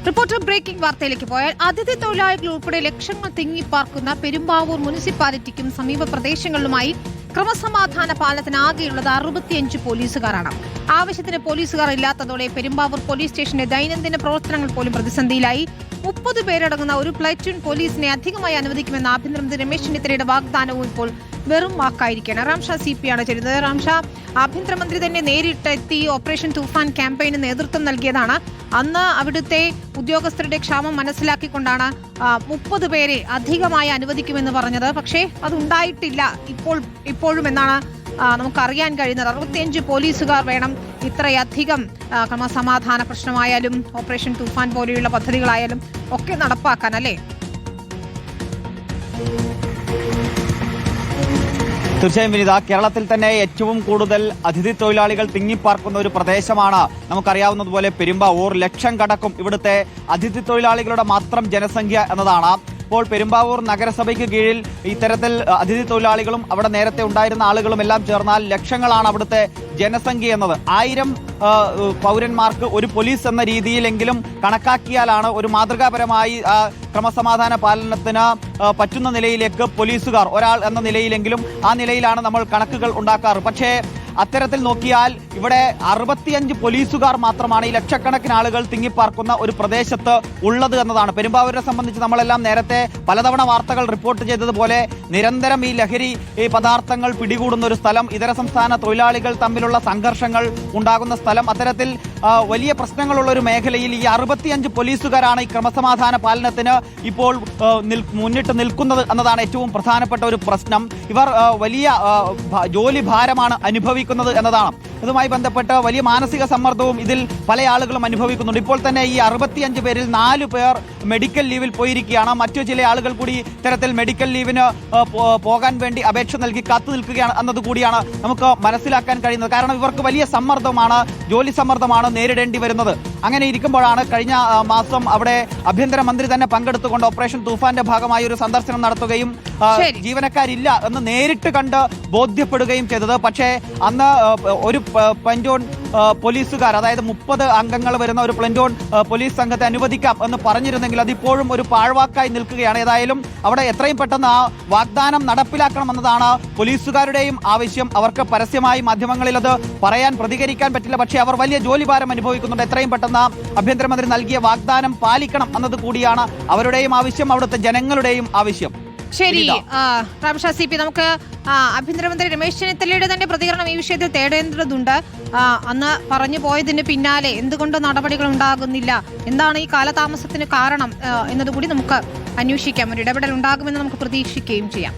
Reporter breaking വാർത്തയിലേക്ക് പോയാൽ അതിഥി തൊഴിലാളികൾ ഉൾപ്പെടെ ലക്ഷങ്ങൾ തിങ്ങിപ്പാർക്കുന്ന പെരുമ്പാവൂർ മുനിസിപ്പാലിറ്റിക്കും സമീപ പ്രദേശങ്ങളിലുമായി ക്രമസമാധാന പാലനത്തിനാകെയുള്ളത് 65 പോലീസുകാരാണ്. ആവശ്യത്തിന് പോലീസുകാർ ഇല്ലാത്തതോടെ പെരുമ്പാവൂർ പോലീസ് സ്റ്റേഷന്റെ ദൈനംദിന പ്രവർത്തനങ്ങൾ പോലും പ്രതിസന്ധിയിലായി. 30 പേരടങ്ങുന്ന ഒരു പ്ലാറ്റൂൺ പോലീസിനെ അധികമായി അനുവദിക്കുമെന്ന ആഭ്യന്തരമന്ത്രി രമേശ് ചെന്നിത്തലയുടെ വാഗ്ദാനവും ഇപ്പോൾ വെറും വാക്കായിരിക്കുകയാണ്. റാംഷാ CP ആണ് ചേരുന്നത്. റാംഷാ, ആഭ്യന്തരമന്ത്രി തന്നെ നേരിട്ടെത്തി ഓപ്പറേഷൻ തൂഫാൻ ക്യാമ്പയിന് നേതൃത്വം നൽകിയതാണ്. അന്ന് അവിടുത്തെ ഉദ്യോഗസ്ഥരുടെ ക്ഷാമം മനസ്സിലാക്കിക്കൊണ്ടാണ് 30 പേരെ അധികമായി അനുവദിക്കുമെന്ന് പറഞ്ഞത്. പക്ഷേ അതുണ്ടായിട്ടില്ല ഇപ്പോഴും എന്നാണ് നമുക്കറിയാൻ കഴിയുന്നത്. 65 പോലീസുകാർ വേണം ഇത്രയധികം ക്രമസമാധാന പ്രശ്നമായാലും ഓപ്പറേഷൻ തൂഫാൻ പോലെയുള്ള പദ്ധതികളായാലും ഒക്കെ നടപ്പാക്കാൻ, അല്ലേ? തീർച്ചയായും വിനിത, കേരളത്തിൽ തന്നെ ഏറ്റവും കൂടുതൽ അതിഥി തൊഴിലാളികൾ തിങ്ങിപ്പാർക്കുന്ന ഒരു പ്രദേശമാണ് നമുക്കറിയാവുന്നതുപോലെ പെരുമ്പാവൂർ. ലക്ഷം കടക്കും ഇവിടുത്തെ അതിഥി തൊഴിലാളികളുടെ മാത്രം ജനസംഖ്യ എന്നതാണ്. ഇപ്പോൾ പെരുമ്പാവൂർ നഗരസഭയ്ക്ക് കീഴിൽ ഇത്തരത്തിൽ അതിഥി തൊഴിലാളികളും അവിടെ നേരത്തെ ഉണ്ടായിരുന്ന ആളുകളും എല്ലാം ചേർന്നാൽ ലക്ഷങ്ങളാണ് അവിടുത്തെ ജനസംഖ്യ എന്നത്. 1000 പൗരന്മാർക്ക് ഒരു പോലീസ് എന്ന രീതിയിലെങ്കിലും കണക്കാക്കിയാലാണ് ഒരു മാതൃകാപരമായി ക്രമസമാധാന പാലനത്തിന് പറ്റുന്ന നിലയിലേക്ക് പോലീസുകാർ ഒരാൾ എന്ന നിലയിലെങ്കിലും ആ നിലയിലാണ് നമ്മൾ കണക്കുകൾ ഉണ്ടാക്കാറ്. പക്ഷേ അത്തരത്തിൽ നോക്കിയാൽ ഇവിടെ 65 പോലീസുകാർ മാത്രമാണ് ഈ ലക്ഷക്കണക്കിന് ആളുകൾ തിങ്ങിപ്പാർക്കുന്ന ഒരു പ്രദേശത്ത് ഉള്ളത് എന്നതാണ്. പെരുമ്പാവൂരിനെ സംബന്ധിച്ച് നമ്മളെല്ലാം നേരത്തെ പലതവണ വാർത്തകൾ റിപ്പോർട്ട് ചെയ്തതുപോലെ നിരന്തരം ഈ ലഹരി പദാർത്ഥങ്ങൾ പിടികൂടുന്ന ഒരു സ്ഥലം, ഇതര സംസ്ഥാന തൊഴിലാളികൾ തമ്മിലുള്ള സംഘർഷങ്ങൾ ഉണ്ടാകുന്ന സ്ഥലം, അത്തരത്തിൽ വലിയ പ്രശ്നങ്ങളുള്ള ഒരു മേഖലയിൽ ഈ 65 പോലീസുകാരാണ് ഈ ക്രമസമാധാന പാലനത്തിന് ഇപ്പോൾ മുന്നിട്ട് നിൽക്കുന്നത് എന്നതാണ് ഏറ്റവും പ്രധാനപ്പെട്ട ഒരു പ്രശ്നം. ഇവർ വലിയ ജോലി ഭാരമാണ് അനുഭവിക്കുന്നത് എന്നതാണ്. ഇതുമായി ബന്ധപ്പെട്ട് വലിയ മാനസിക സമ്മർദ്ദവും ഇതിൽ പല ആളുകളും അനുഭവിക്കുന്നുണ്ട്. ഇപ്പോൾ തന്നെ ഈ 65 പേരിൽ 4 പേർ മെഡിക്കൽ ലീവിൽ പോയിരിക്കുകയാണ്. മറ്റു ചില ആളുകൾ കൂടി ഇത്തരത്തിൽ മെഡിക്കൽ ലീവിന് പോകാൻ വേണ്ടി അപേക്ഷ നൽകി കാത്തു നിൽക്കുകയാണ് എന്നതുകൂടിയാണ് നമുക്ക് മനസ്സിലാക്കാൻ കഴിയുന്നത്. കാരണം ഇവർക്ക് വലിയ സമ്മർദ്ദമാണ്, ജോലി സമ്മർദ്ദമാണ് നേരിടേണ്ടി വരുന്നത്. അങ്ങനെ ഇരിക്കുമ്പോഴാണ് കഴിഞ്ഞ മാസം അവിടെ ആഭ്യന്തരമന്ത്രി തന്നെ പങ്കെടുത്തുകൊണ്ട് ഓപ്പറേഷൻ തൂഫാന്റെ ഭാഗമായി ഒരു സന്ദർശനം നടത്തുകയും ജീവനക്കാരില്ല എന്ന് നേരിട്ട് കണ്ട് ബോധ്യപ്പെടുകയും ചെയ്തത്. പക്ഷേ അന്ന് ഒരു പ്ലൻറ്റോൺ പോലീസുകാർ, അതായത് 30 അംഗങ്ങൾ വരുന്ന ഒരു പ്ലൻറ്റോൺ പോലീസ് സംഘത്തെ അനുവദിക്കാം എന്ന് പറഞ്ഞിരുന്നെങ്കിൽ അതിപ്പോഴും ഒരു പാഴ്വാക്കായി നിൽക്കുകയാണ്. ഏതായാലും അവിടെ എത്രയും പെട്ടെന്ന് ആ വാഗ്ദാനം നടപ്പിലാക്കണമെന്നതാണ് പോലീസുകാരുടെയും ആവശ്യം. അവർക്ക് പരസ്യമായി മാധ്യമങ്ങളിൽ അത് പ്രതികരിക്കാൻ പറ്റില്ല. പക്ഷേ അവർ വലിയ ജോലിഭാരം അനുഭവിക്കുന്നുണ്ട്. എത്രയും പെട്ടെന്ന് ആഭ്യന്തരമന്ത്രി നൽകിയ വാഗ്ദാനം പാലിക്കണം എന്നത് കൂടിയാണ് അവരുടെയും ആവശ്യം, അവിടുത്തെ ജനങ്ങളുടെയും ആവശ്യം. ശരി റാംഷാ CP, നമുക്ക് ആഭ്യന്തരമന്ത്രി രമേശ് ചെന്നിത്തലയുടെ തന്നെ പ്രതികരണം ഈ വിഷയത്തിൽ തേടേണ്ടതുണ്ട്. അന്ന് പറഞ്ഞു പോയതിന് പിന്നാലെ എന്തുകൊണ്ട് നടപടികൾ ഉണ്ടാകുന്നില്ല, എന്താണ് ഈ കാലതാമസത്തിന് കാരണം എന്നതുകൂടി നമുക്ക് അന്വേഷിക്കാം. ഒരു ഇടപെടൽ ഉണ്ടാകുമെന്ന് നമുക്ക് പ്രതീക്ഷിക്കുകയും ചെയ്യാം.